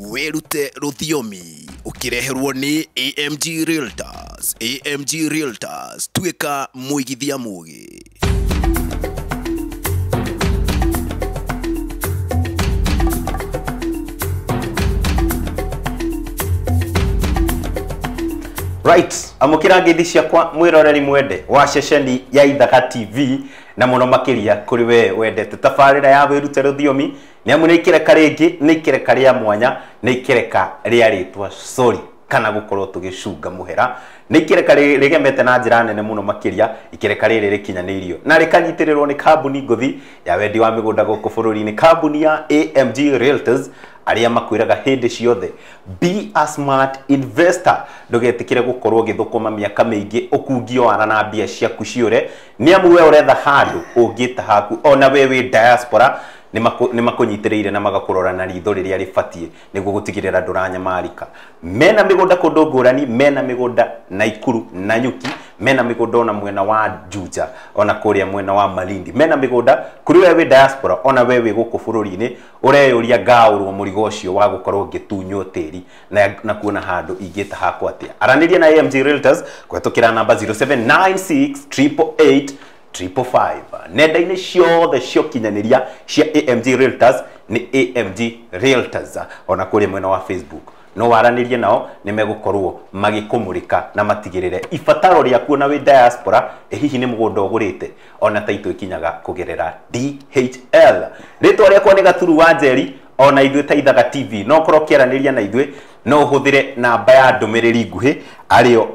Werute rũthiomi ukireherwo ni AMG Realtors. AMG Realtors, tuika muigithia mugi. Right, amukira ngethi ciakwa mwiroreri mwende wa ceceni ya Ithaka TV na muno makiria kuri we wendete tabarira ya Werute rũthiomi ni amu ni ikireka ringi ni ikireka ria mwanya ni ikireka ria ritwa sorry kana gukorwo tugicunga muhera ni ikireka rigemete na njira nene muno makiria ikireka riri rikinyanirio na rikanyitirĩrwo ni kambuni nguthi ya wendi wa migunda guku bururi-ini kambuni ya AMG Realtors aria makwiraga hindi ciothe be a smart investor ndugetikire gukorwo githukuma miaka mingi ukungio wana na mbia ciaku ciure ni amu we uretha handu ungita haku ona we diaspora ni makunyitiriire na magakurora na ritho riria rifatie niguo gutigirira nduranyamarika mena migunda kundu ngurani mena migunda Naikuru na Nyuki mena migunda ona mwena wa Juja ona kuria mwena wa Malindi mena migunda kuri we diaspora ona we guku bururi-ini ureyuria ngaurwo murigo ucio wa gukorwo ngitunywo tiri na kuona handu ingita hakwa atia araniria na AMG Realtors kwetukira namba 0796 888 nenda-ini ciothe ciokinyaniria cia AMG Realtors ni AMG Realtors ona kuria mwena wa Facebook no waranirie nao ni megukorwo magikumurika na matigirire ifataro ria kuona we diaspora hihi ni mugunda ugurite ona taito ikinyaga kugerera DHL ritwa riakwa ni Gaturu wa Njeri ona ithuĩ ta Ithaka TV no korwo kĩaraniria na ithuĩ no ũhũthĩre namba ya ndũmĩrĩri nguhĩ arĩo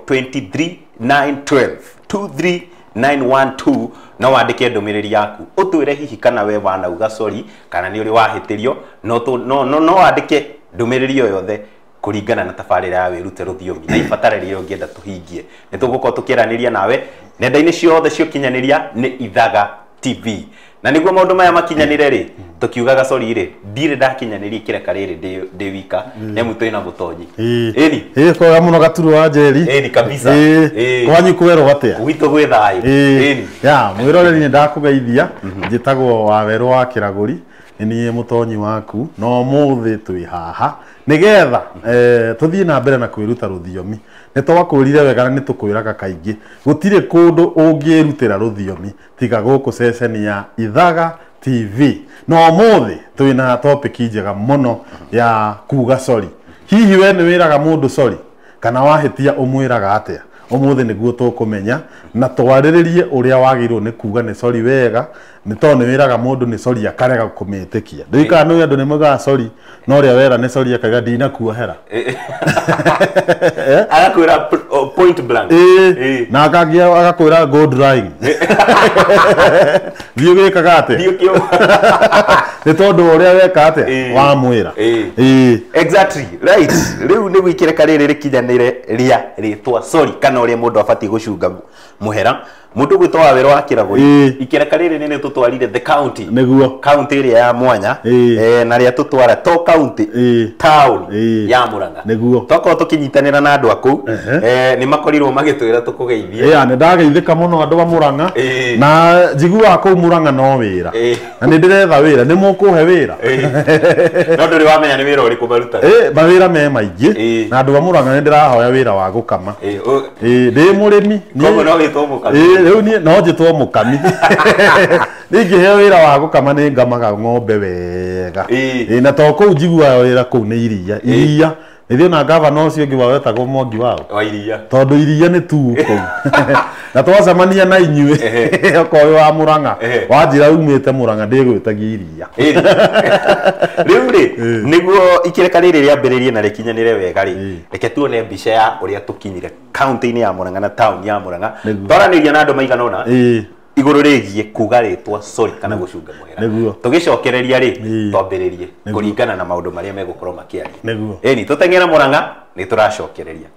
23912 no wandike ndũmĩrĩri yaku ũtwĩre hihi kana we wanauga sorry kana nĩ ũrĩ wahĩtĩrio no wandike ndũmĩrĩri o yothe kuringana na tabarira ya Werute rũthiomi na ibatara rĩrĩa ũngĩenda tũhingie nĩ tũgũkorwo tũkĩaranĩria nawe nenda-inĩ ciothe ciokinyanĩria nĩ Ithaka TV na niguo maundu maya makinyanire ri tukiugaga sorry ri ndire ndakinyanirie kireka riri ndi wika nemu twina mutonyi eni kwa muno Gaturu wa Njeri eni kabisa kwanyu kwero atia gwito gwi thayo eni ya mwiroreri ni ndakugeithia njitagwo Waweru wa Kiraguri ni mutonyi waku no muthi twi haha nigetha tuthie na mbere na kwiruta rũthiomi ni twakurire wega ni tukwiraga kaingi gutire kundu ungirutira rũthiomi tiga guku ceceni ya Ithaka TV no muthi twina topic njega muno ya kuga sorry hihi we ni wiraga mundu sorry kana wahitia umwiraga atia umuthi niguo tukumenya na twariririe uria wagirwo ni kuga ni sorry wega ni to ni wiraga mundu ni sorry akarega kumitikia ndika no andu ni muga sorry no ria wera ni sorry akaga dina kuohera agakwira point blank na agakwira go drying thiu gikaga ate ni tondu uria weka ate wa mwira exactly right riu ni gwikireka riri rikinyanire ria ritwa sorry kana uria mundu abati gucunga muhera mundu gwitwa Waweru wa Kiraguri ikireka riri nene tutwarire the county niguo county ria ya mwanya na ria tutwara to county town ya Murang'a niguo toko tukinyitanira na andu aku ni makorirwo magitwira tukugeithie ni ndageithika muno andu ba Murang'a na njigua ku Murang'a no wira na ni ndiretha wira ni mukuhe wira no nduri wamenya ni wira uriku baruta mawira me maingi na andu ba Murang'a ni ndirahoya wira wa gukama ndi murimi komo no gitwo mukami riu ni no njitwo mukami ningi he wira wa gukama ni ngamaga ng'ombe wega na to ku njigua wira ku ni iria nithio na governor ucio ngi wawetagwo Mwangi wao wa iria tondu iria ni tuko na twacemania na inyue okoyo wa Murang'a wanjira umite Murang'a ndigwitagia iria riu ri niguo ikireka riri riambiririe na rikinyanire wega ri reke tuone mbica ya uria tukinyire county-ini ya Murang'a na town ya Murang'a twaraniria na andu maigana ona iguru rigie kuga ritwa sorry kana gucunga muhera tugicokereria ri twambiririe kuringana na maundu maria megukorwo makiaria eni tutengera Murang'a ni turacokereria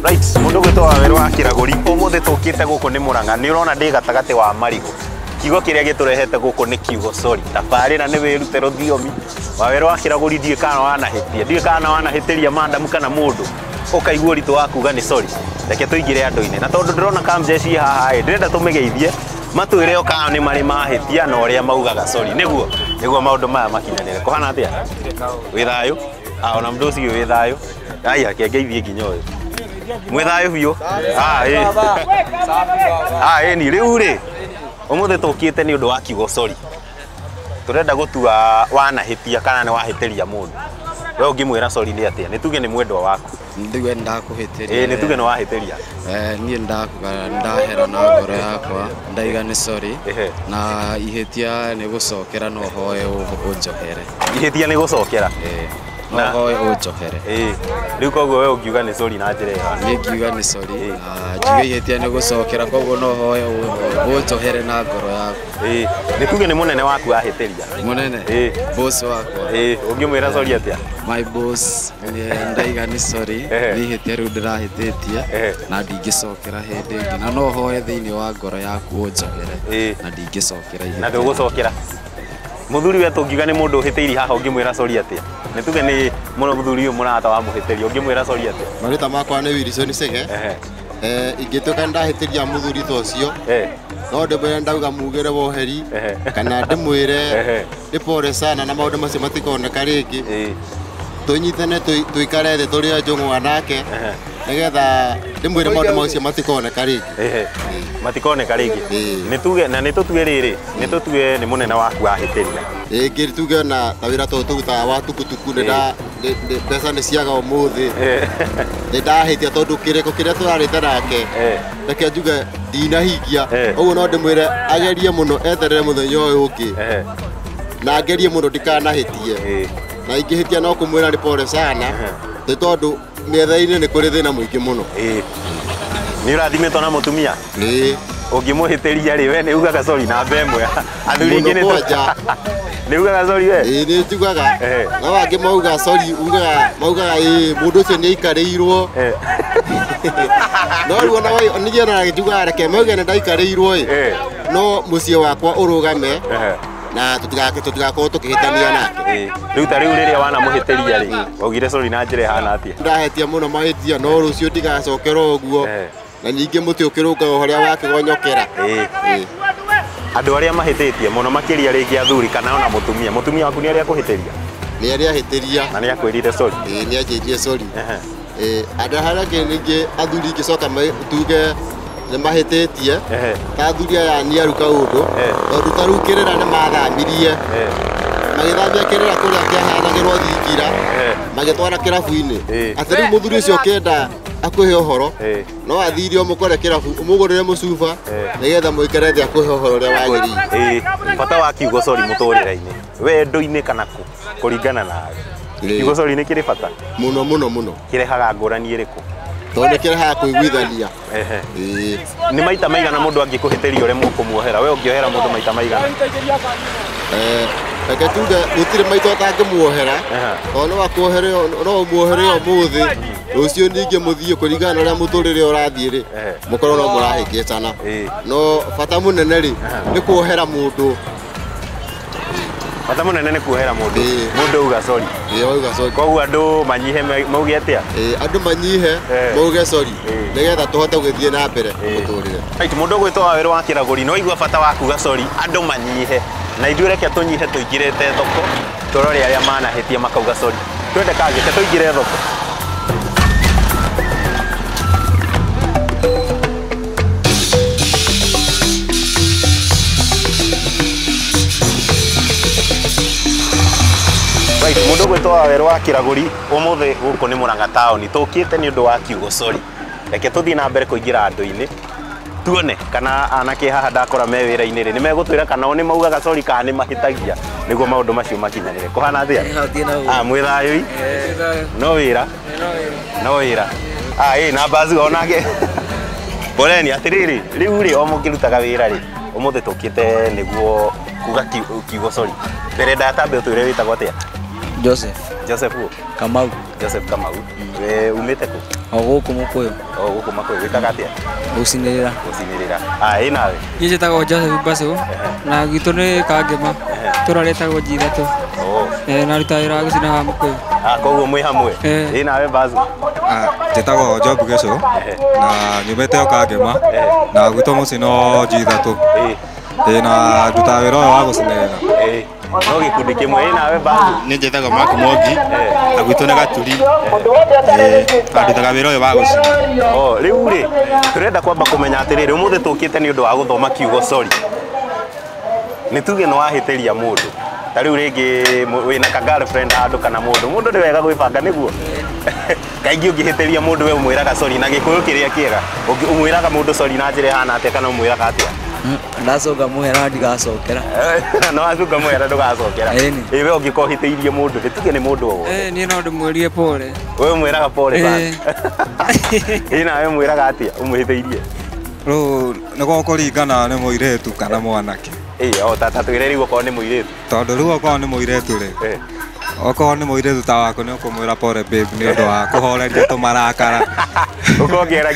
right mundu gwitwa Waweru wa Kiraguri umuthi tukite guku ni Murang'a ni urona ndi gatagati wa marigo kiugo kiria giturehete guku ni kiugo sorry tabarira ni Werute rũthiomi Waweru wa Kiraguri ndie kana wanahitia ndie kana wanahitiria mandamu kana mundu ukaigua ritu wa kuga ni sorry reke tuingire andu-ini na tondu ndirona kamjeci haha ndirenda tumigeithie matwire o kana ni mari mahitia na uria maugaga sorry niguo niguo maundu maya makinyanire kuhana atia wi thayu ona mundu ucio wi thayu ai akengeithie nginya uyu mwi thayu biu ni riu ri umuthi tukite ni undu wa kiugo sorry turenda gutua wanahitia kana ni wahitiria mundu we ungimwira sorry ni atia ni tuge ni mwendwa waku ndiwe ndakuhitiria ni tuge no wahitiria nie ndakuga ndahera na ngoro yakwa ndaiga ni sorry na ihitia ni gucokera no hoye unjohere ihitia ni gucokera no hoye unjohere riu koguo we ungiuga ni sorry na njira ĩyo ni ngiuga ni sorry njuge ihitia ni gucokera koguo no hoye unjohere na ngoro yakwa ni tuge ni munene waku ahitiria munene boss wakwa ungimwira sorry atia my boss ndaiga ni sorry nihitia riu ndirahititie na ndingicokera hindi ingi na no hoye thiini wa ngoro yaku unjohere na ndingicokera ihitia na ndugũcokera muthuri we tungiuga ni mundu uhitiri haha ungimwira sorry atia ni tuge ni muthuri uyu murata wa muhitiri ungimwira sorry atia marita makwa ni Wilson Sege ingituka ndahitiria muthuri tocio no ndimwire ndauga mugire woheri kana ndimwire ndipore sana na maundu macio matikoneka ringi tunyitane tuikare thi turi njung'wa nake nigetha ndimwire maundu macio matikoneka ringi matikoneka ringi ni tuge na ni tutue riri ni tutue ni munene waku ahitiria ngiri tuge na tawira tututa wa tukutuku mbeca nĩ ciaga ũmũthĩ nĩ ndahitia tondũ kĩrĩko kĩrĩa tũrarĩte nake reke njuge ndinahingia ũguo no ndĩmwĩre agerie mũno eterere mũthenya ũyũ ũngĩ na ngerie mũno ndikanahĩtie na ingĩhĩtia no kũmwĩra nĩ pole sana nĩ tondũ mĩetha-inĩ nĩ kũrĩ thĩna mũingĩ mũno nĩ ũrathimĩtwo na mũtumia ũngĩmũhĩtĩria rĩ we nĩ ugaga sorry na mba ĩmwe athuri ingĩ nĩ ugaga sorry we nĩ njugaga no angĩ mauga sorry maugaga mũndũ ũcio nĩ aikarĩirwo no rĩu ona nĩgĩ na njugaga reke mauge nĩ ndaikarĩirwo no mũciĩ wakwa ũrũgame na tutigakorwo tukihitania nake riu ta riu riria wana muhitiria ri ogire sorry na njira hana atia ndahetia muno mahitia no rucio ndigacokera uguo na ningi muti ukiruga horia wakigonyokera andu aria mahititie muno makiria ringi athuri kana ona mutumia waku ni aria kuhitiria ni aria hitiria na ni akwirire sorry ni ajirie sorry andu haria ningi athuri ngicoka tuge nĩ mahĩtĩtie ta athuri aya niaru kaũndũ tondũ ta rĩu kĩrĩra nĩ mathamirie magĩthambia kĩrĩra kũrĩa kĩaheanagĩrwo thingira magĩtwara kĩrabu-inĩ atĩ rĩu mũthuri ũcio kĩenda akũhe ũhoro no athire mũkore kĩrabu ũmũgũrĩre mũcuba nĩgetha mũikare thĩ akũhe ũhoro ũrĩa wagĩrĩire bata wa kiugo sorry mũtũrĩre-inĩ wendo-inĩ kana kũringana nawe kiugo sorry nĩ kĩrĩ bata mũno kĩrehaga ngũrani ĩrĩkũ tondu kirehaga kuiguithania ni maita maigana mundu angikuhitiria ure mukumuohera we ungiohera mundu maita maigana reke tuge gutire maita utangimuohera tondu wakuohere no umuohere umuthi rucio ningi muthie kuringana na uria muturire urathie ri mukorwo no murahingicana no bata munene ri ni kuohera mundu bata munene ni kuohera mundu uga sorry uga sorry koguo andu manyihe mauge atia andu manyihe mauge sorry nigetha tuhote gũthie na mbere muturire right mundu gwitwa Waweru wa Kiraguri no igua bata wa kuga sorry andu manyihe na ithuĩ reke tũnyihe tũingĩrĩte thoko tũrore arĩa manahĩtia makauga sorry twende kangĩte tũingĩre thoko right mundu gwitwa Waweru wa Kiraguri umuthi guku ni Murang'a town tukite ni undu wa kiugo sorry reke tuthie na mbere kuingira andu-ini tuone kana anake haha ndakora me wira-ini ri ni megutwira kana ni maugaga sorry kana ni mahitagia niguo maundu macio makinyanire kuhana thia mwi thayu no wira na bazu onage boleni atiriri riu ri o mukirutaga wira ri umuthi tukite niguo kuga kiugo sorry mbere ndatambe utwire witagwo atia Joseph Kamau we umite ku guku mukuyu wikaga atia ucinirira nawe ni njĩtagwo Joseph Basu na gitu ni Kangema tũraretagwo Jithatu na ruta wĩra wa gũcina wa mũkũyũ koguo mwĩ hamwe nawe Basu njĩtagwo Job Geco na nyumĩte o Kangema na gwitũ mũciĩ no Jithatu na nduta wĩra ũyũ wa gũcinĩrĩra no gikundi kimwe nawe bangu nä njätagwo maku mongi na gwitå nä gaturi andutaga wä ra å yå wa gå cina rä u rä tå renda kwamba kå menya atä rä rä å må thä tå kä te nä å ndå wa gå thoma kiugo cori nä tuge nä wahä tä ria må ndå ta rä u rä ngä wä na ka-girlfriend handå kana må ndå nä wega gwä banga nä guo kaingä å ngä hä tä ria må ndå we å mwä raga cori na gä kå yå kä rä a kä ega å mwä raga må ndå cori na njä ra hana atä kana å mwä raga atä ndacoka muhera ndigacokera no acuka muhera ndugacokera we å ngä korwo hä tä irie må ndå nä tuge nä må ndå o niä no ndä mwärie pore we å mwä raga pore nawe mwä raga atä a å mwä hä tä irie rä u nä gwakå ringana nä må irä tu kana mwanake tata twä re rä u okorwo nä må irä tu tondå rä u okorwo nä må irä tu rä okorwo nä må irä tu ta waku nä å kå mwä ra pore babe nä å ndå wa kå horeria tå marakara å kongera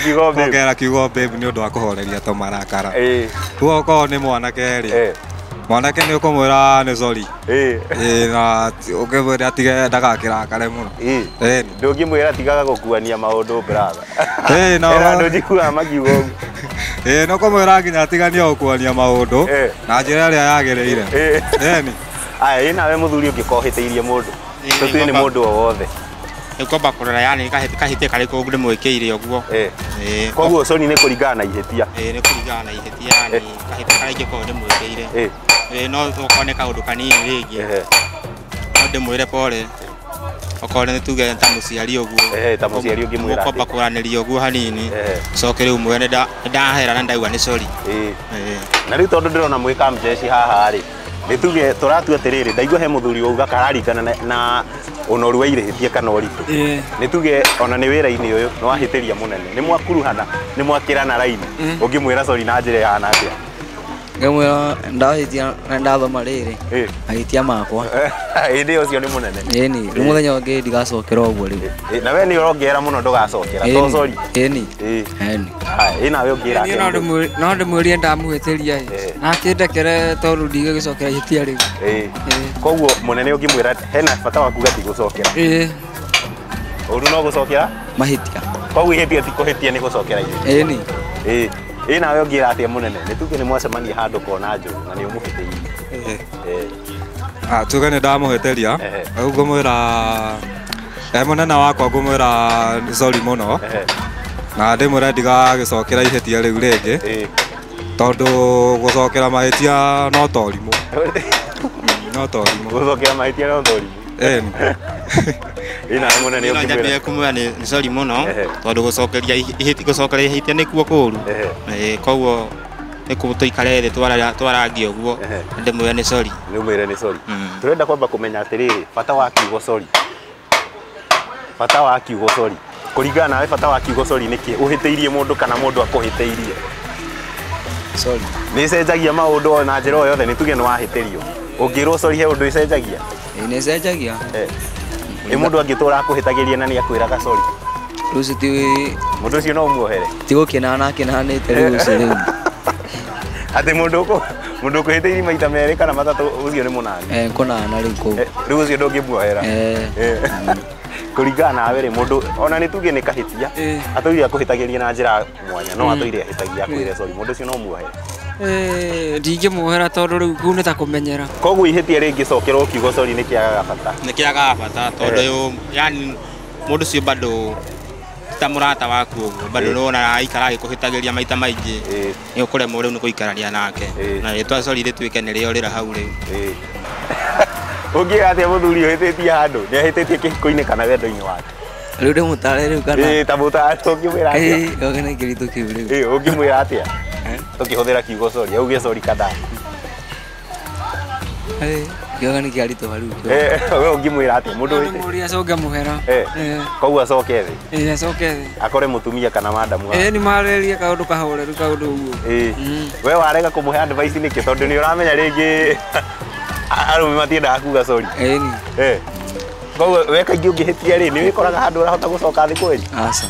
kiugo babe nä å ndå wa kå horeria tå marakara rä u okorwo nä mwanake rä mwanake nä å kå mwä ra nä cori na å ngä mwä re atige ndagakä rakare må no ndå ngä mwä ra tigaga gå kuania maå ndå ndå njiguaga makiuga å no kå mwä ra nginya atiganie gå kuania maå ndå na njä ra ä rä a yagä rä ire aya nawe må thuri å ngä korwo hä tä irie må ndå tå tuä nä må ndå o wothe nä kwamba kå rora yani kahä karä kå ndä mwä kä ire å guo koguo coni nä kå ringana na ihä tia nä kå ringana na ihä tia yani kahä karä ingä korwo ndä mwä kä ire no åkone kaå ndå kanini rä ngä no ndä mwä re pore okorwo nä tuge ta må ciari å guo kwamba kå ranä ria å guo hanini coke rä u mwene nä ndahera na ndauga nä cori na rä u tondå ndä rona mwä kamjeci haha rä nä tuge tå ratua atä rä rä ndaigua he må thuri wauga kararingana na å noru wa irä hä tia kana å ritå nä tuge ona nä wä ra-inä å yå nä wahä tä ria må nene nä mwakuruhana nä mwakä rana raini å ngä mwä ra cori na njä ra hana atä ngamwira ndahĩtia na ndathoma rĩrĩ mahĩtia makwa hĩndĩ ĩyo ũcio nĩ mũnene ĩni nĩ mũthenya ũngĩ ndigacokera ũguo rĩu na we nĩ ũrongerera mũno ndũgacokera to sorry ĩni nawe ũngĩra no ndĩmwĩrie ndamũhĩtĩria na akĩndekere tondũ ndigĩgĩcokera ihĩtia rĩu koguo mũnene ũngĩmwĩra hena bata waku gatigũcokera ũru no gũcokera mahĩtia koguo ihĩtia ti kũhĩtia nĩ gũcokera ĩni nawe ũngĩra atĩa mũnene nĩ tuge nĩ mwacemania handũ kona njũru na nĩ ũmũhĩtĩirie tuge nĩ ndamũhĩtĩria rĩu ngũmwĩra mũnene wakwa ngũmwĩra nĩ sorry mũno na ndĩmwĩre ndigagĩcokera ihĩtia rĩu rĩngĩ tondũ gũcokera mahĩtia no torimũ gũcokera mahĩtia no torimũ nyambire kumwira nĩ sorry mũno tondũ gũcokeria ihĩtia nĩ kuo kũũru koguo nĩ tũikare thĩ twarangie ũguo ndĩmwĩre nĩ sorry tũrenda kwamba kũmenya atĩrĩrĩ bata wa kiugo sorry kũringana nawe bata wa kiugo sorry nĩ kĩ ũhĩtĩirie mũndũ kana mũndũ akũhĩtĩirie nĩ ĩcenjagia maũndũ o na njĩra o yothe nĩ tuge nĩ wahĩtĩrio ũngĩrwo sorry he ũndũ ĩcenjagia nĩ ĩcenjagia mũndũ angĩtũra akũhĩtagĩria na nĩ akwĩraga sorry rũciũ ti mũndũ ũcio no ũmuohere ti gũkena na akenahanĩte rĩu ũcio rĩu atĩ mũndũ ũkũhĩtĩirie maita merĩ kana matatũ ũcio nĩ mũnani kũnana rĩu kũu rĩu ũcio ndũngĩmuohera kũringana nawe rĩ mũndũ ona nĩ tuge nĩ kahĩtia atũire akũhĩtagĩria na njĩra mwanya no atũire ahĩtagia akwĩre sorry mũndũ ũcio no ũmuohere ndingĩmuohera tondũ rĩu kũu nĩ ta kũmenyera koguo ihĩtia rĩngĩcokerwo kiugo sorry nĩ kĩagaga bata tondũ yani mũndũ ũcio bado ta mũrata waku ũguo bado nĩwona aikara agĩkũhĩtagĩria maita maingĩ nĩ ũkũremwo rĩu nĩ gũikarania nake na rĩtwa sorry rĩtuĩke nĩ rĩo rĩra hau rĩu ũngĩra atĩa mũthuri ũhĩtĩtie handũ nĩ ahĩtĩtie kĩhiko-inĩ kana wendo-inĩ wake rĩu ndĩmũtare rĩu kana ta mũtare ũngĩmwĩra atĩa gogene kĩritũ kĩu rĩu ũngĩmwĩra atĩa tũkĩhũthĩra kiugo sorry auge sorry kadhaa gogene kĩaritũ harũ we ũngĩmwĩra atĩa mũndũ mũria acoke mũhera koguo acoke thĩ acoke thĩ akore mũtumia kana madamu nĩ marĩrie kaũndũ kahoreru kaũndũ ũguo we warega kũmũhe advice nĩkĩ tondũ nĩ ũramenya rĩngĩ arũme matiendaga kuga sorry koguo we kaingĩ ũngĩhĩtia rĩ nĩ wĩkoraga handũ ũrahota gũcoka thĩ kweri aca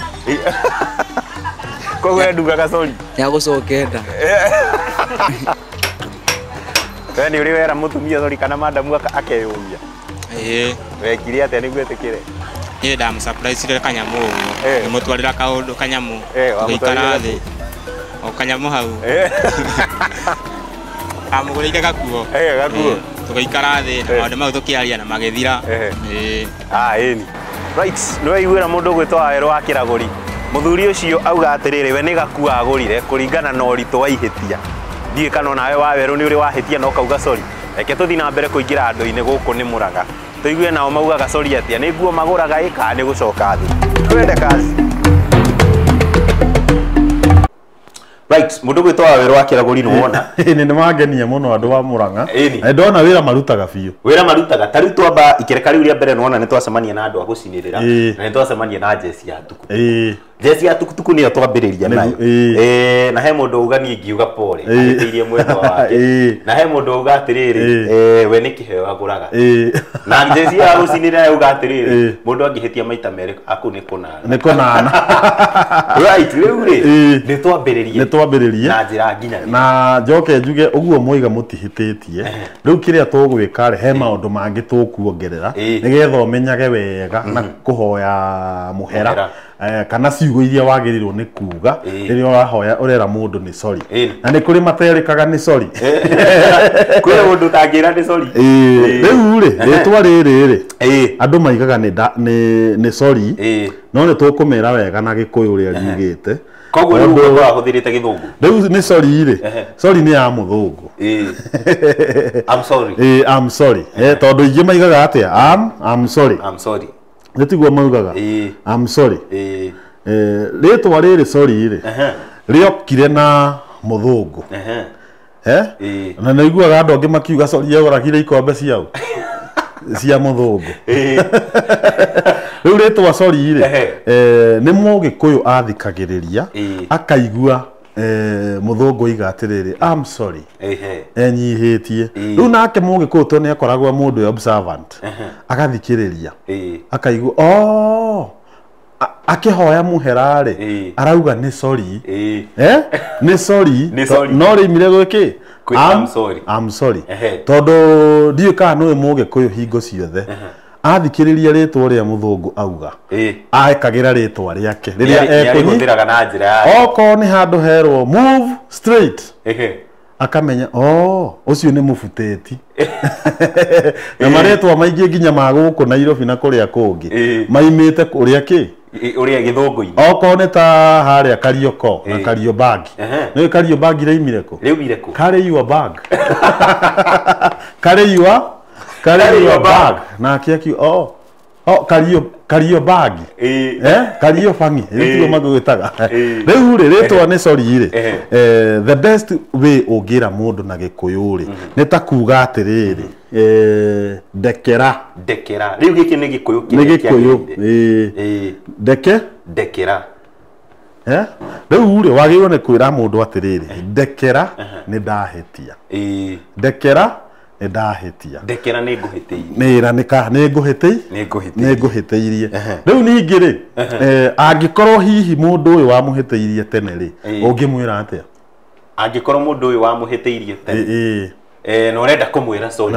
koguo endugaga sorry nĩagũcoke nda we nĩ ũrĩ wera mũtumia sorry kana madamu akeyũmia wekire atĩa nĩguo ĩtĩkĩre niĩ ndamũsurprise kanyamũ ũguo ngĩmũtwarĩra kaũndũ kanyamũ gũikara thĩ o kanyamũ hau amũgũrĩire gakuo tugaikara thi na maundu mau tukiaria na magithira ĩni right nĩ waiguĩra mũndũ ũgwĩtwo Wawerũ wa Kĩragũri mũthuri ũcio auga atĩrĩrĩ we nĩ gaku agũrire kũringana na ũritũ wa ihĩtia ndiĩ kana nawe Wawerũ nĩ ũrĩ wahĩtia na ũkauga sorry reke tũthiĩ na mbere kũingĩra andũ-inĩ gũkũ nĩ Mũrang'a tũigue nao maugaga sorry atĩa nĩ nguo magũraga ĩka nĩ gũcoka thĩ twende kazi. Right, mundu gwitwa Wawerũ wa Kĩragũri nĩ wona nĩ mangenia mũno andũ wa Mũrang'a ndona wĩra marutaga biũ wĩra marutaga ta rĩu twamba ikereka rĩu rĩa mbere nĩ wona nĩ twacemania na andũ a gũcinĩrĩra na nĩ twacemania na jesi ya tuku jesi ya tukutuku nĩyo twambĩrĩria nayo na he mũndũ auga niĩ ngiuga pole agĩtĩirie mwendwa wake na he mũndũ auga atĩrĩrĩ we nĩ kĩheo agũraga na jesi ya gũcinĩrĩra auga atĩrĩrĩ mũndũ angĩhĩtia maita merĩ aku nĩ kũnana right rĩu rĩ nĩ twambĩrĩrie na njĩra nginya na njoke njuge ũguo moiga mũtihĩtĩtie rĩu kĩrĩa tũgwĩka he maũndũ mangĩ tũkuongerera nĩgetha ũmenyage wega na kũhoya mũhera kana ciugo iria wagĩrĩirwo nĩ kuga rĩrĩa ũrahoya ũrera mũndũ nĩ sorry na nĩ kũrĩ materĩkaga nĩ sorry kwĩ mũndũ ũtangĩra nĩ sorry rĩu rĩ rĩtwa rĩrĩ andũ maigaga nĩ sorry no nĩ tũkũmera wega na Gĩkũyũ ũrĩa riugĩte koguo rĩu ũgũkorwo ahũthĩrĩte Gĩthũngũ rĩu nĩ sorry rĩ sorry nĩ ya Mũthũngũ I'm sorry I'm sorry tondũ ingĩ maigaga atĩa I'm sorry nĩ tiguo maugaga I'm sorry rĩtwa rĩrĩ sorry rĩ rĩokire na Mũthũngũ na naiguaga andũ angĩ makiuga sorry yagũragire ikombe ciao cia Mũthũngũ rĩu rĩtwa sorry rĩ nĩ Mũgĩkũyũ athikagĩrĩria akaigua Mũthũngũ iga atĩrĩrĩ I'm sorry enyihĩtie rĩu nake Mũgĩkũyũ to nĩ akoragwo mũndũ observant agathikĩrĩria akaigua akĩhoya mũhera rĩ arauga nĩ sorry nĩ sorry no rĩmire gwĩkĩ I'm sorry tondũ ndiũ kana nĩ Mũgĩkũyũ hingo ciothe athikĩrĩria rĩtwa rĩa Mũthũngũ auga ekagĩra rĩtwa rĩake rĩrĩa ekũhũthĩraga na njĩra ya okorwo nĩ handũ herwo move straight akamenya ũcio nĩ mũbutĩti na marĩtwa maingĩ nginya ma gũkũ Nairobi na kũrĩa kũngĩ maimĩte kũrĩa kĩ ũrĩa Gĩthũngũ-inĩ okorwo nĩ ta harĩa Karioko na Kariobangi nĩ Kariobangi rĩimire kũ carry your bag carry your bag na akiaki Kariobangi Kariobangi rĩtio magwĩtaga rĩu rĩ rĩtwa nĩ sorry rĩ the best way ũngĩra mũndũ na Gĩkũyũ rĩ nĩ ta kuga atĩrĩrĩ ndekera rĩu gĩkĩ nĩ Gĩkũyũ ndekera rĩu rĩ wagĩrĩirwo nĩ kwĩra mũndũ atĩrĩrĩ ndekera nĩ ndahĩtia ndekera nĩ ndahĩtia ndekera nĩ ngũhĩtĩirie nĩ ngũhĩtĩirie rĩu ningĩ rĩ angĩkorwo hihi mũndũ ũyũ wamũhĩtĩirie tene rĩ ũngĩmwĩra atĩa angĩkorwo mũndũ ũyũ wamũhĩtĩirie tene na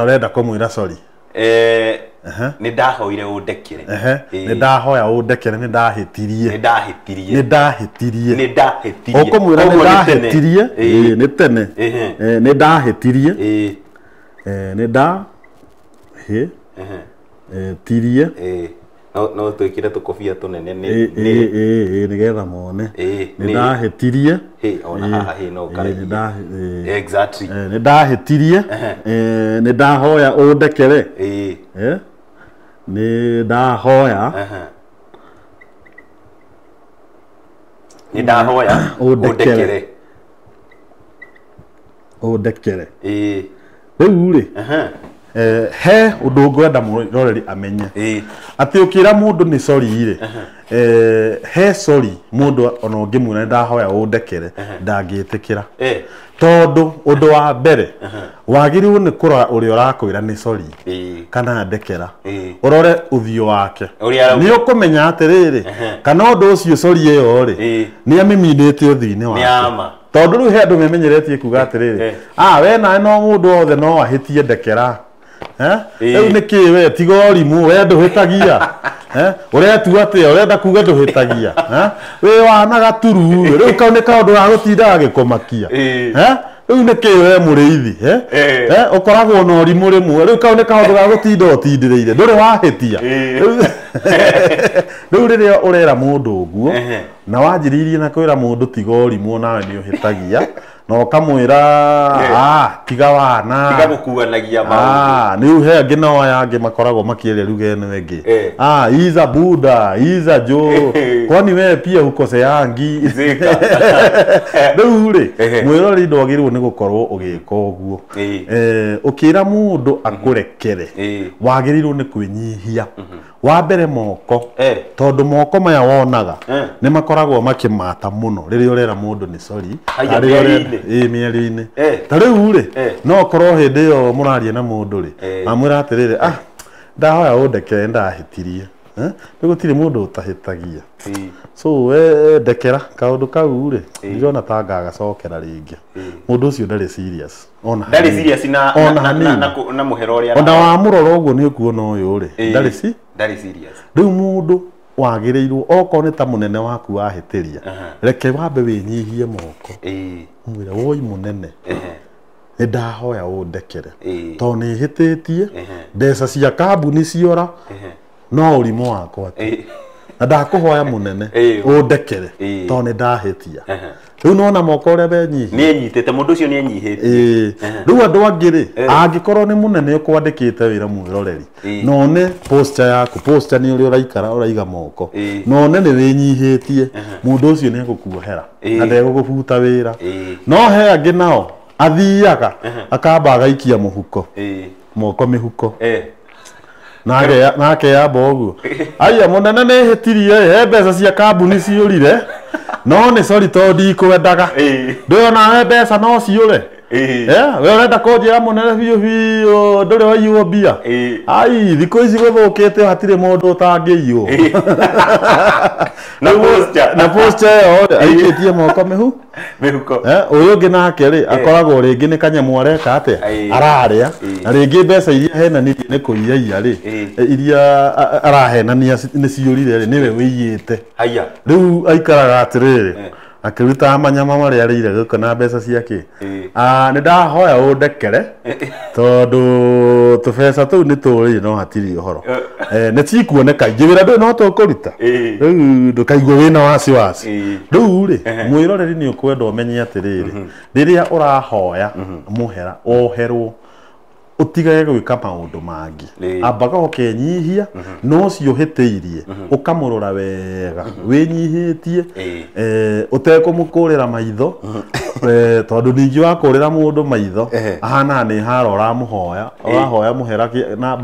ũrenda kũmwĩra sorry nĩ ndahoire ũndekere nĩ ndahoya ũndekere nĩ ndahĩtirie ũkũmwĩra nĩ ndahĩtirie nĩ tene nĩ ndahĩtirie nĩ ndahĩtirie no twĩkĩre tũkobia tũnene nĩgetha mone nĩ ndahĩtirie ona haha no karaihu exactly nĩ ndahĩtirie nĩ ndahoya ũndekere nĩ ndahoya ũndekere rĩu rĩ he ũndũ ngwenda mũroreri amenye atĩ ũkĩra mũndũ nĩ sorry rĩ he sorry mũndũ ona ũngĩmwĩra ndahoya ũndekere ndangĩtĩkĩra tondũ ũndũ wa mbere wagĩrĩirwo nĩ kũrora ũrĩa ũrakwĩra nĩ sorry kana ndekera ũrore ũthiũ wake nĩ ũkũmenya atĩrĩrĩ kana ũndũ ũcio sorry ĩyo rĩ nĩ amĩminĩte ũthiũ-inĩ wake tondũ rĩu he andũ memenyeretie kuga atĩrĩrĩ we nawe no mũndũ wothe no ahĩtie ndekera rĩu nĩkĩ we tiga ũrimũ we ndũhĩtagia ũretua atĩa ũrenda kuga ndũhĩtagia wĩ wana gaturu rĩu kau nĩ kaũndũ ga gũtinda gagĩkũmakia riu nä kä we må rä ithi å koragwo na å rimå rä mwe rä u kau nä kaå ga gå tinda å tindä rä ire ndå rä wahä tia rä u rä rä a å rera må ndå å guo na wanjä rä irie na kwä ra må ndå tiga å rimwo nawe nä å hä tagia na å kamwä ra tiga wana tiga gå kuanagia nä u he angä nao aya angä makoragwo makä ria ruga ä no ä iza buda iza jo kwani we pia ukose yangi rä u rä mwä rori ndwagä rwo nä gå korwo å gä ka å guo å kä ra må ndå akå rekere wagä rä irwo nä kwä nyihia wa mbere moko tondå moko maya wonaga nä makoragwo makä mata må no rä rä a å rera må ndå nä sori mä ario-inä ta rä u rä no korwo hä ndä ä yo må raria na må ndå rä amwä ra atä rä rä ndahoya å ndekere ndahä tirie nä gå tirä må ndå å tahä tagia so we ndekera kaå ndå kau rä ndirona ta ngagacokera rä ngä må ndå å cio ndarä serious ona må hera å rä a ona wa må rora å guo nä å kuona å yå rä ndarä rä u må ndå wagä rä irwo okorwo nä ta må nene waku wahä tä ria reke wambe wä nyihie moko mwä re woi må nene nä ndahoya å ndekere tondå nä hä tä tie mbeca cia kambuni ciora no å rimå wakwa na ndakå hoya må nene å ndekere tondå nä ndahä tia rä u nona moko å rä a nä nyitä te må ndå å cio nä enyihä rä u andå angä rä angä korwo nä må nene å kwandä kä te wä ra mwä roreri none yaku nä å rä a å raikara å raiga moko none nä wä nyihä tie må ndå å cio nä egå kuohera na ndegå gå buta wä ra no he angä nao athiaga akamba agaikia må huko moko mä huko nake yamba å guo aya må nene nä hä tirie he mbeca cia kambuni ciå rire no nä cori to ndikwendaga ndå onawe mbeca no ciå re we å renda kå njä ra må nene biå biå ndå rä waiywo mbia ai thikå ici gå thå kä te hatirä må ndå å tangä iywo na posta ä yo aikä tie moko mä huko å yå å ngä nake rä akoragwo rä ngä nä kanyamå areka atä ararä a na rä ngä mbeca iria henanirie nä kå iyaia rä iria arahenania nä ciå rire rä nä we wä iyä te rä u aikaraga atä rä rä akä ruta manyama marä a rä ire gä na mbeca ciakä nä ndahoya å ndekere tondå tå beca tå u nä tå rä no hatirä å horo nä cikuoneka ingä wä ra ndå no tå kå ruta rä u ndå kaigua wä na wasiwasi rä u rä mwä roreri nä å kwenda å menye atä rä rä rä rä a å rahoya må hera oherwo utigage gwika maundu mangi ambaga ukenyihia no cio hitiirie ukamurora wega winyihitie utekumũkũrĩra maitho tondu ningi wakurĩra mundu maitho ahana ni harora muhoya urahoya muhera na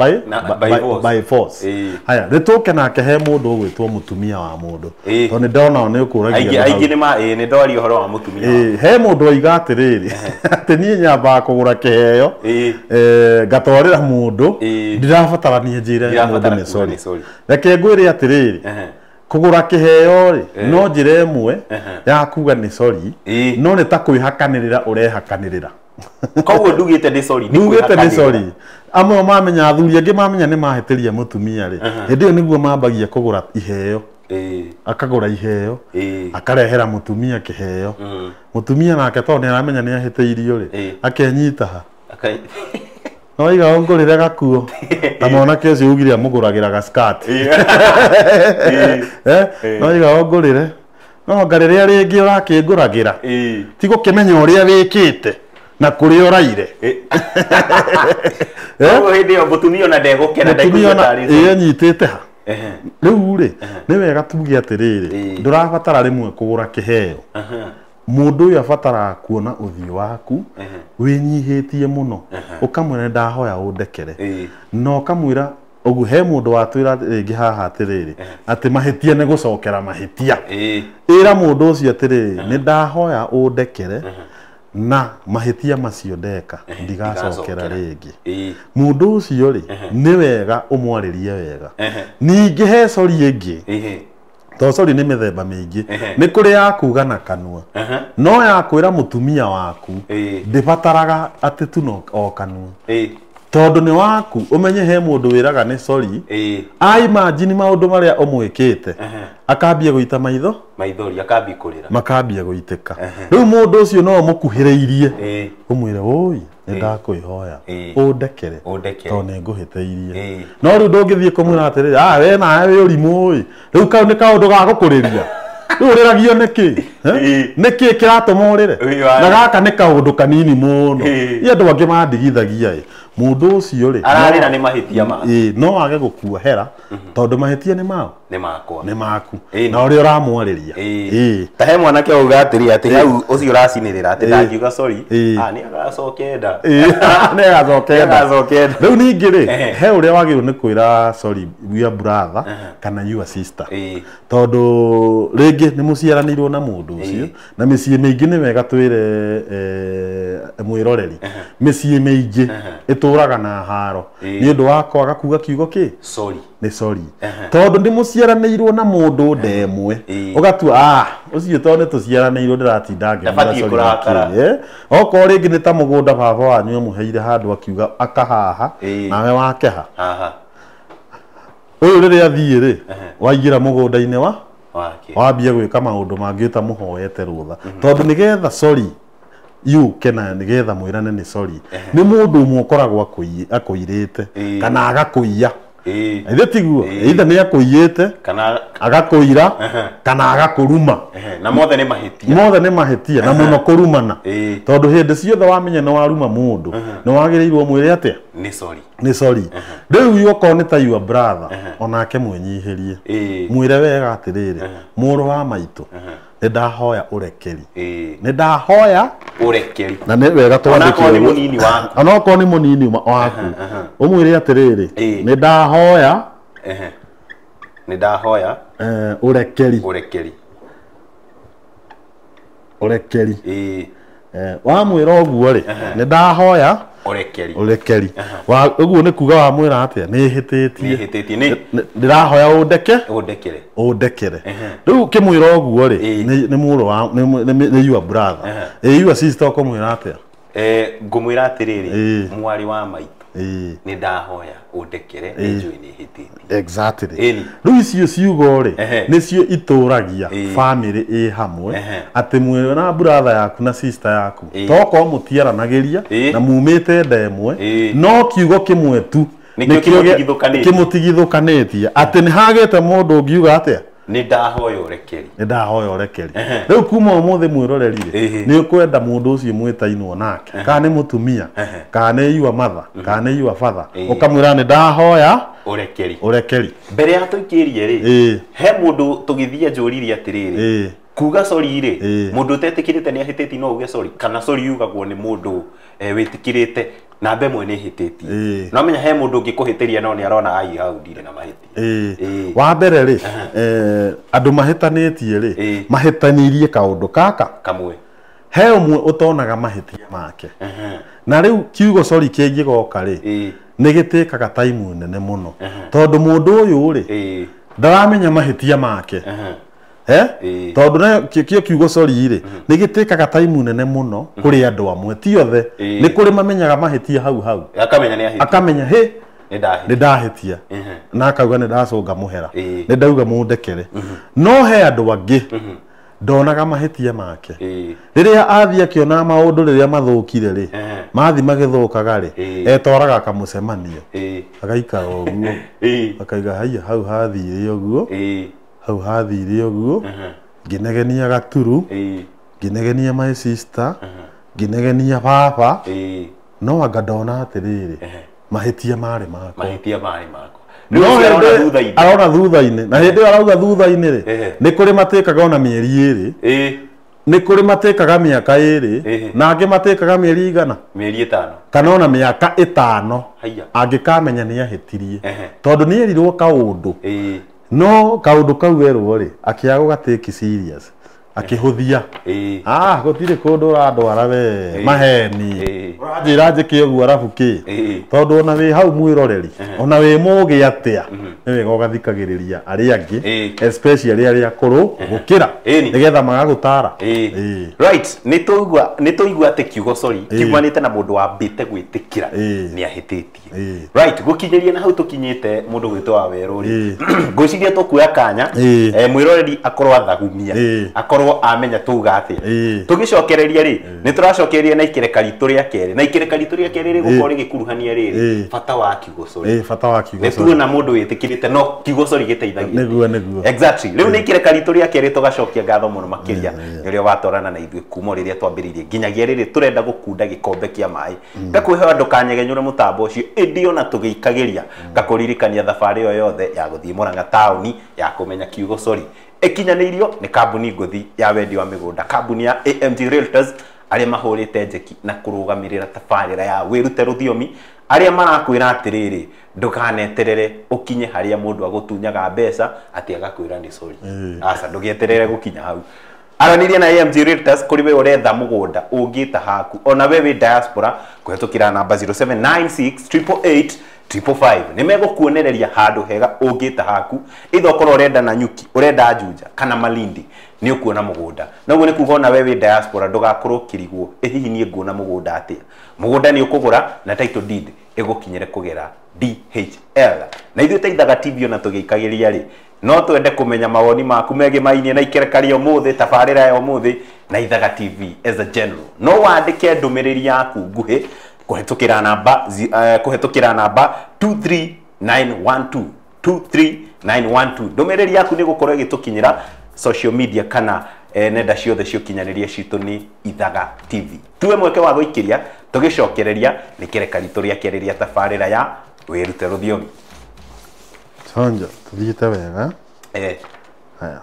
by force haya rituke nake he mundu ugwitwo mutumia wa mundu tondu ndona ni ukuragia aingĩ ni ndori uhoro wa mutumia he mundu oiga atiriri ati nie nyamba kugura kiheo ngatwarira mundu ndirabatarania njire mundu ni sorry reke ngwire atiriri kugura kiheo ri no njire imwe ya kuga ni sorry no ni ta kwihakanirira urehakanirira koguo ndugite ni sorry ni sorry amwe mamenya athuri angi mamenya ni mahitiria mutumia ri hindi yo niguo mambagia kugura iheo akagura iheo akarehera mutumia kiheo mutumia nake tondu ni aramenya ni ahiteirio ri akenyita ha no iga ongorire gakuo ta mwanake ucio ugire amuguragira ga skirt no iga ongorire no ngarire ringi urakinguragira ti gukimenya uria wikite na kuri oraire no hindi yo mutumia na ndegukena ndaikutari nyitite ha riu ri ni wega tuge atiriri ndurabatara rimwe kugura kiheo mundu uyu abatara kuona uthio waku winyihitie muno ukamwira ndahoya undekere no kamwira ugu he mundu watwira ringi haha atiriri ati mahitia ni gucokera mahitia ira mundu ucio atiriri ni ndahoya undekere na mahitia macio ndeka ndigacokera ringi mundu ucio ri ni wega umwaririe wega ningi he cori ingi to cori ni mithemba mingi ni kuri ya kuga na kanua no ya kwira mutumia waku ndibataraga ati tu no o kanua tondu ni waku umenye he mundu wiraga ni cori ai imagine maundu maria umwikite akambia guita maitho maithori akambia kurira makambia guiteka riu mundu ucio no mukuhiriirie umwire oi ndakwihoya undekere to ne nguhiteirie no riu ndungithie kumwira atiriri we nawe wi urimu oi riu kau ni kaundu ga gukuriria riu uriragio niki kiratuma urire na gaka ni kaundu kanini muno i andu angi mandigithagia mundu ucio ri ararira ni mahitia ma no age gukuohera tondu mahitia ni mao ni maku na uri uramwariria ta he mwanake auga atiri ati hau ucio uracinirira ati ndangiuga sorry ni agacoke nda ni agacoke nda riu ningi ri he uria wagirwo ni kwira sorry your brother kana your sister tondu ringi ni muciaranirwo na mundu ucio na micii mingi ni wega twire mwiroreri micii mingi ituraga na haro ni undu wa kwaga kuga kiugo ki sorry ni sorry tondu ndi muciaranirwo na mundu ndemwe ugatua ucio tondu tuciaranirwo ndiratinda ngimura oko ringi ni ta mugunda baba wanyu amuheire handu akiuga akahaha nawe wakeha uyu riria athie ri waingira mugunda-ini wambia gwika maundu mangi ta muhoete rutha tondu nigetha sorry kena nigetha mwirane ni sorry ni mundu umwe ukoragwo akuirite kana agakuiya ithe tiguo ithe ni akuiyite kana agakuira kana agakuruma na mothe ni mahitia na muno kurumana tondu hindi ciothe wamenya ni waruma mundu ni wagirirwo mwire atia ni sorry riu yoko ni ta your brother onake mwenyihirie mwire wega atiriri muru wa maitu ni ndahoya urekeri ni ndahoya urekeri na ni wega twandikire ni munini waku onako ni munini waku umwire atiriri ni ndahoya urekeri wa mwira oguo ri ni ndahoya urekeri uguo ni kuga wa mwira atia ni hititie ndirahoya undekere riu kimwira oguo ri ni muru wa ni your brother your sister ko mwira atia ngumwira atiriri mwari wa maitu ni ndahoya undekere ni njui ni hititie exactly riu icio ciugo ri nicio ituragia family hamwe ati mwira na brother yaku na sister yaku toko mutiaranagiria na mumite ndemwe no kiugo kimwe tu nikio kimutigithukanitie ati ni hagete mundu ngiuga atia ni ndahoya urekeri riu kuma umuthi mwirorerire ni ukwenda mundu ucio mwitainwo nake kana ni mutumia kana ni your mother kana ni your father ukamwira ni ndahoya urekeri mbere ya tuikirie ri he mundu tugithie njuririe atiriri kuga sorry ri mundu tetikirite ni ahiteti no uge sorry kana sorry yugagwo ni mundu witikirite na mbe mwe ni hititie no menya he mundu ngikuhitiria no ni arona ai hau ndire na mahiti wa mbere ri andu mahitanitie ri mahitanirie kaundu kaka kamwe he umwe utonaga mahitia make na riu kiugo sorry kingigoka ri ni gitikaga time nene muno tondu mundu uyu ri ndaramenya mahitia make tondu na kio kiugo sorry ri ni gitikaga time nene muno kuri andu amwe ti othe ni kuri mamenyaga mahitia hau akamenya ni ndahitia na akauga ni ndacunga muhera ni ndauga mundekere no he andu angi ndonaga mahitia make riria athia kiona maundu riria mathukire ri mathi magithukaga ri etoraga akamucemanio agaikara oguo akaiga haiya hau hathire oguo nginegenia gaturu nginegenia my sister nginegenia baba no anga ndona atiriri mahitia mari mako no arona thutha-ini na hindi arauga thutha-ini ri ni kuri matikaga ona mieri iri ni kuri matikaga miaka iri na angi matikaga mieri igana mieri 5 kana ona miaka 5 angikamenya ni ahitirie tondu ni erirwo kaundu no kaundu kau erwo ri akiaga gatake serious akihuthia gutire kundu uradwara we maheni njira njike uguo arabu ki tondu ona wi hau mwiroreri ona wi mugi atia ni wega ugathikagiriria aria angi especially aria akuru gukira nigetha magagutara right ni tuigua ati kiugo sorry kiumanite na mundu wambite gwitikira ni ahititie right gukinyeria na hau tukinyite mundu gwitwa Weruri ngociria tukuya kanya mwiroreri akorwo athagumia akorwo amenya tuga atia tugicokereria ri ni turacokereria na ikireka ritu ria keri na ikireka ritu ria keri ri gukorwo gikuruhania riri bata wa kiugo sorry bata wa kiugo ni tuona mundu witikirite no kiugo sorry giteithagia niguo exactly riu ni ikireka ritu ria keri tugacokia ngatho muno makiria rio watorana na ithui kuma riria twambiririe nginyagia riri turenda gukunda gikombe kia mai ngakwihe andu kanyegenyure mutambo ucio indio na tugiikagiria ngakuririkania thabari yo yothe ya guthii Murang'a tauni ya kumenya kiugo sorry ikinyanirio ni kambuni nguthi ya wendi wa migunda kambuni ya AMG Realtors aria mahurite njeki na kurugamirira tabarira ya wirute ruthiyomi aria marakwira atiriri ndukaneterere ukinye haria mundu agutunyaga mbeca ati agakwira ni sorry asa ndugieterere gukinya hau aranirie na AMG Realtors kuri we uretha mugunda ungita haku ona we wi diaspora kuhetukira namba 0796 888 nimegukuonereria handu hega ungita haku itho korwo urenda na nyuki urenda Juja kana Malindi ni ukuona mugunda noguo ni kuga ona we wi diaspora ndugakorwo kirigwo hihi nie nguona mugunda atia mugunda ni ukugura na title deed igukinyire kugera DHL na ithuĩ Taithaga TV ona tugiikagiria ri no twende kumenya mawoni maku megi mainie na ikerekaria umuthi tabarira ya umuthi na Ithaga TV as a general no wandike ndumiriri yaku nguhi kuhetukira namba 23912 23912 ndumiriri yaku ni gukorwo igitukinyira social media kana nenda ciothe ciokinyaniria citu ni Ithaga TV tuwe mweke wa guikiria tugicokereria ni kereka ritu ria keriria tabarira ya wirute ruthiyomi Sonja, tuthiite wega haya